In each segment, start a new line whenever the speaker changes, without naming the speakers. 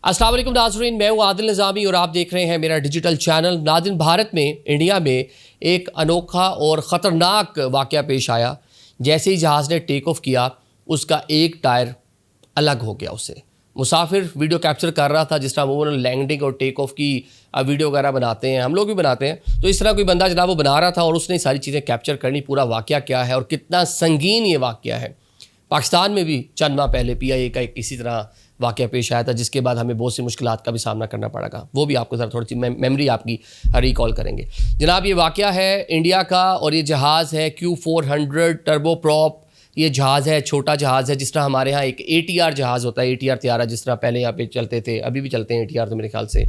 अस्सलाम वालेकुम नाज़रीन, मैं हूँ आदिल निज़ामी और आप देख रहे हैं मेरा डिजिटल चैनल। नाज़रीन, भारत में इंडिया में एक अनोखा और ख़तरनाक वाक़या पेश आया। जैसे ही जहाज़ ने टेक ऑफ किया, उसका एक टायर अलग हो गया। उससे मुसाफिर वीडियो कैप्चर कर रहा था, जिस तरह वो लैंडिंग और टेक ऑफ की वीडियो वगैरह बनाते हैं, हम लोग भी बनाते हैं। तो इस तरह कोई बंदा जनाब वो बना रहा था और उसने सारी चीज़ें कैप्चर करनी, पूरा वाक़या क्या है और कितना संगीन ये वाक़या है। पाकिस्तान में भी चंद माह पहले PIA का एक इसी तरह वाक़या पेश आया था, जिसके बाद हमें बहुत सी मुश्किलात का भी सामना करना पड़ेगा। वो भी आपको ज़रा थोड़ी सी मेमोरी आपकी रिकॉल करेंगे। जनाब, ये वाक़या है इंडिया का और ये जहाज़ है Q400 टर्बो प्रॉप। ये जहाज़ है, छोटा जहाज़ है। जिस तरह हमारे यहाँ एक ATR जहाज़ होता है, ATR तैयारा, जिस तरह पहले यहाँ पे चलते थे, अभी भी चलते हैं ATR तो मेरे ख्याल से।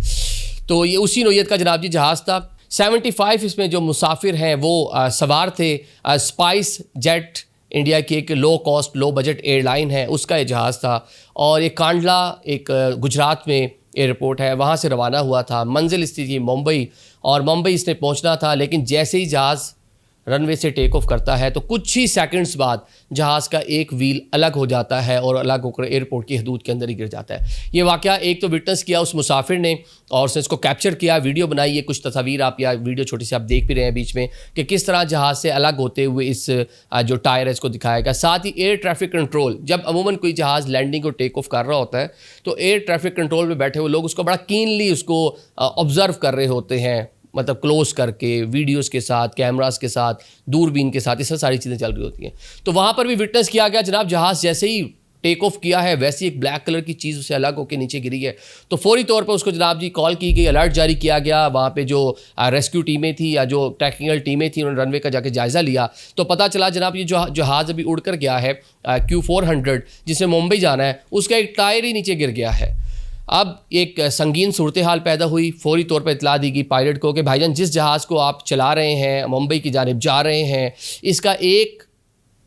तो ये उसी नोयत का जनाब जी जहाज़ था। 75 इसमें जो मुसाफिर हैं वो सवार थे। स्पाइस जेट इंडिया की एक low cost low budget airline है, उसका ये जहाज़ था। और ये कांडला एक गुजरात में एयरपोर्ट है, वहाँ से रवाना हुआ था। मंजिल इसकी थी मुंबई और मुंबई इसने पहुँचना था। लेकिन जैसे ही जहाज़ रनवे से टेक ऑफ करता है तो कुछ ही सेकंड्स बाद जहाज़ का एक व्हील अलग हो जाता है और अलग होकर एयरपोर्ट की हदूद के अंदर ही गिर जाता है। ये वाक़या एक तो विटनेस किया उस मुसाफिर ने और उसने इसको कैप्चर किया, वीडियो बनाई है। कुछ तस्वीर आप या वीडियो छोटी सी आप देख भी रहे हैं बीच में कि किस तरह जहाज़ से अलग होते हुए इस जो टायर है इसको दिखाएगा। साथ ही एयर ट्रैफिक कंट्रोल, जब अमूमन कोई जहाज़ लैंडिंग और टेक ऑफ कर रहा होता है तो एयर ट्रैफिक कंट्रोल में बैठे हुए लोग उसको बड़ा कीनली उसको ऑब्ज़र्व कर रहे होते हैं, मतलब क्लोज करके, वीडियोस के साथ, कैमरास के साथ, दूरबीन के साथ, ये सारी चीज़ें चल रही होती हैं। तो वहाँ पर भी विटनेस किया गया जनाब, जहाज़ जैसे ही टेक ऑफ किया है वैसे ही एक ब्लैक कलर की चीज़ उससे अलग होकर नीचे गिरी है। तो फौरी तौर पर उसको जनाब जी कॉल की गई, अलर्ट जारी किया गया। वहाँ पे जो रेस्क्यू टीमें थी या जो टेक्निकल टीमें थी, उन्होंने रनवे का जाके जायज़ा लिया। तो पता चला जनाब ये जो जहाज़ अभी उड़ कर गया है Q400 जिसमें मुंबई जाना है, उसका एक टायर ही नीचे गिर गया है। अब एक संगीन सूरत हाल पैदा हुई। फौरी तौर पर इतला दी गई पायलट को कि भाईजान, जिस जहाज़ को आप चला रहे हैं, मुंबई की जानिब जा रहे हैं, इसका एक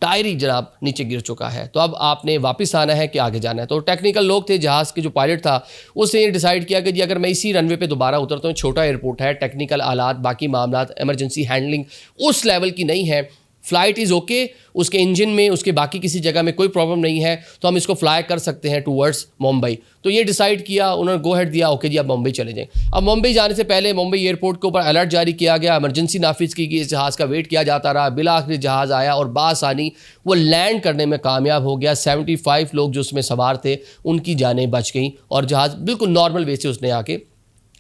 टायर ही जनाब नीचे गिर चुका है। तो अब आपने वापस आना है कि आगे जाना है। तो टेक्निकल लोग थे, जहाज़ के जो पायलट था उसने ये डिसाइड किया कि जी अगर मैं इसी रनवे पे दोबारा उतरता हूँ, छोटा एयरपोर्ट है, टेक्निकल आलात, बाकी मामला, एमरजेंसी हैंडलिंग उस लेवल की नहीं है, फ़्लाइट इज़ ओके, उसके इंजन में, उसके बाकी किसी जगह में कोई प्रॉब्लम नहीं है, तो हम इसको फ्लाई कर सकते हैं टूवर्ड्स मुंबई। तो ये डिसाइड किया, उन्होंने गो हेड दिया, ओके जी अब मुंबई चले जाएं। अब मुंबई जाने से पहले मुंबई एयरपोर्ट के ऊपर अलर्ट जारी किया गया, इमरजेंसी नाफिज की गई, इस जहाज़ का वेट किया जाता रहा। बिला आखिरी जहाज़ आया और बासानी वो लैंड करने में कामयाब हो गया। 75 लोग जो उसमें सवार थे उनकी जानें बच गई और जहाज़ बिल्कुल नॉर्मल वे से उसने आके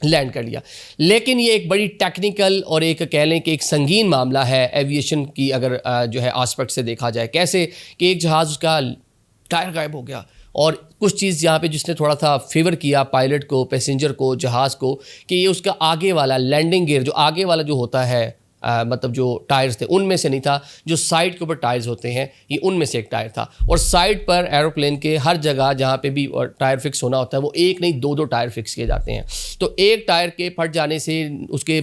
लैंड कर लिया। लेकिन ये एक बड़ी टेक्निकल और एक कह लें कि एक संगीन मामला है एविएशन की, अगर जो है आस्पेक्ट से देखा जाए। कैसे कि एक जहाज़ उसका टायर गायब हो गया और कुछ चीज़ यहाँ पे जिसने थोड़ा सा फेवर किया पायलट को, पैसेंजर को, जहाज़ को, कि ये उसका आगे वाला लैंडिंग गियर, जो आगे वाला जो होता है मतलब जो टायर्स थे उनमें से नहीं था, जो साइड के ऊपर टायर्स होते हैं ये उनमें से एक टायर था। और साइड पर एरोप्लेन के हर जगह जहाँ पे भी टायर फिक्स होना होता है वो एक नहीं दो टायर फिक्स किए जाते हैं। तो एक टायर के फट जाने से, उसके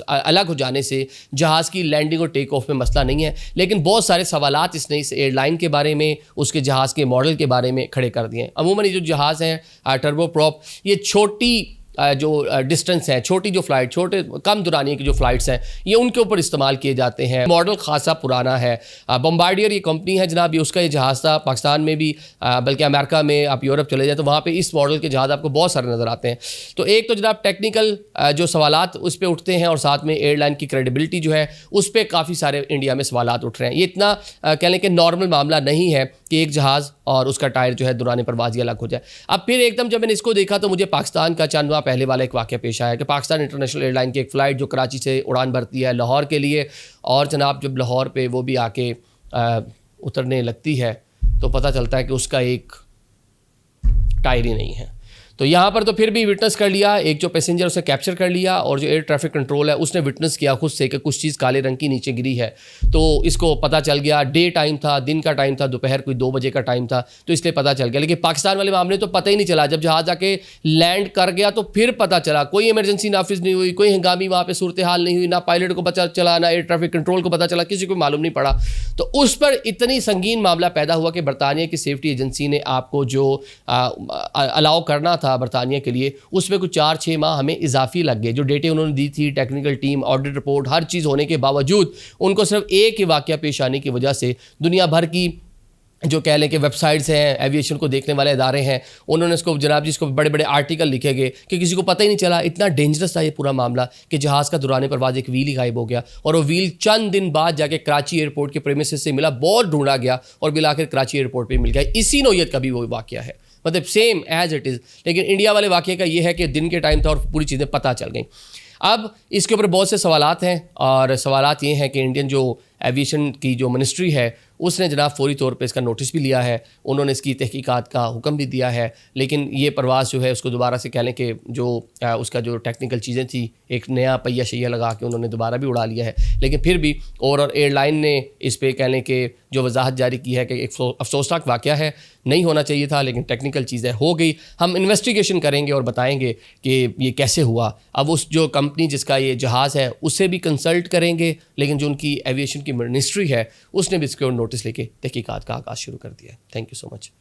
अलग हो जाने से जहाज़ की लैंडिंग और टेक ऑफ में मसला नहीं है। लेकिन बहुत सारे सवालात इसने इस एयरलाइन के बारे में, उसके जहाज़ के मॉडल के बारे में खड़े कर दिए हैं। अमूमन ये जो जहाज़ हैं टर्बो प्रॉप, ये छोटी जो डिस्टेंस है, छोटी जो फ़्लाइट, छोटे कम दुरानिये की जो फ़्लाइट्स हैं, ये उनके ऊपर इस्तेमाल किए जाते हैं। मॉडल खासा पुराना है। बम्बार्डियर ये कंपनी है जनाब, ये उसका ये जहाज़ था। पाकिस्तान में भी, बल्कि अमेरिका में, आप यूरोप चले जाए तो वहाँ पे इस मॉडल के जहाज़ आपको बहुत सारे नज़र आते हैं। तो एक तो जनाब टेक्निकल जो सवालात उस पर उठते हैं और साथ में एयरलाइन की क्रेडिबिलिटी जो है उस पर काफ़ी सारे इंडिया में सवालात उठ रहे हैं। ये इतना कह लें कि नॉर्मल मामला नहीं है कि एक जहाज़ और उसका टायर जो है दौरान परवाज़ी अलग हो जाए। अब फिर एकदम जब मैंने इसको देखा तो मुझे पाकिस्तान का चंद माह पहले वाला एक वाक़या पेश आया कि पाकिस्तान इंटरनेशनल एयरलाइन की एक फ़्लाइट जो कराची से उड़ान भरती है लाहौर के लिए, और जनाब जब लाहौर पे वो भी आके उतरने लगती है तो पता चलता है कि उसका एक टायर ही नहीं है। तो यहाँ पर तो फिर भी विटनेस कर लिया, एक जो पैसेंजर उसे कैप्चर कर लिया और जो एयर ट्रैफिक कंट्रोल है उसने विटनेस किया खुद से कि कुछ चीज़ काले रंग की नीचे गिरी है। तो इसको पता चल गया, डे टाइम था, दिन का टाइम था, दोपहर कोई 2 बजे का टाइम था, तो इसलिए पता चल गया। लेकिन पाकिस्तान वाले मामले तो पता ही नहीं चला। जब जहाज़ आके लैंड कर गया तो फिर पता चला, कोई इमरजेंसी नाफिज नहीं हुई, कोई हंगामी वहाँ पर सूरत हाल नहीं हुई, ना पायलट को पता चला, ना एयर ट्रैफिक कंट्रोल को पता चला, किसी को मालूम नहीं पड़ा। तो उस पर इतनी संगीन मामला पैदा हुआ कि बरतानिया की सेफ्टी एजेंसी ने आपको जो अलाउ करना था बरतानिया के लिए, उसमें कुछ 4-6 माह हमें इजाफी लग गए। जो डेटे उन्होंने दी थी, टेक्निकल टीम, ऑडिट रिपोर्ट, हर चीज़ होने के बावजूद उनको सिर्फ एक ही वाक़या पेश आने की वजह से दुनिया भर की जो कह लें कि वेबसाइट्स हैं, एविएशन को देखने वाले इदारे हैं, उन्होंने इसको जनाब जी इसको बड़े बड़े आर्टिकल लिखे गए कि किसी को पता ही नहीं चला। इतना डेंजरस था ये पूरा मामला कि जहाज़ का दौरान परवाज़ एक व्हील ही गायब हो गया और वो व्हील चंद दिन बाद जाके कराची एयरपोर्ट के प्रेमिसेस से मिला, बहुत ढूंढा गया और बिल आखिर कराची एयरपोर्ट पर मिल गया। इसी नौयत का भी वो वाक़या है, मतलब सेम एज इट इज़। लेकिन इंडिया वाले वाक़े का ये है कि दिन के टाइम था और पूरी चीज़ें पता चल गई। अब इसके ऊपर बहुत से सवालात हैं और सवालात ये हैं कि इंडियन जो एविएशन की जो मिनिस्ट्री है उसने जनाब फौरी तौर पे इसका नोटिस भी लिया है, उन्होंने इसकी तहकीकात का हुक्म भी दिया है। लेकिन ये परवाज़ जो है उसको दोबारा से कह लें कि जो उसका जो टेक्निकल चीज़ें थी, एक नया पहिया शैया लगा के उन्होंने दोबारा भी उड़ा लिया है। लेकिन फिर भी और एयरलाइन ने इस पर कह लें कि जो वजाहत जारी की है कि एक अफसोसनाक वाक़या है, नहीं होना चाहिए था, लेकिन टेक्निकल चीज़ें हो गई। हम इन्वेस्टिगेशन करेंगे और बताएंगे कि ये कैसे हुआ। अब उस जो कंपनी जिसका ये जहाज़ है उससे भी कंसल्ट करेंगे, लेकिन जो उनकी एविएशन की मिनिस्ट्री है उसने भी इसके नोटिस लेके तहकीकात का आगाज़ शुरू कर दिया है। Thank you so much.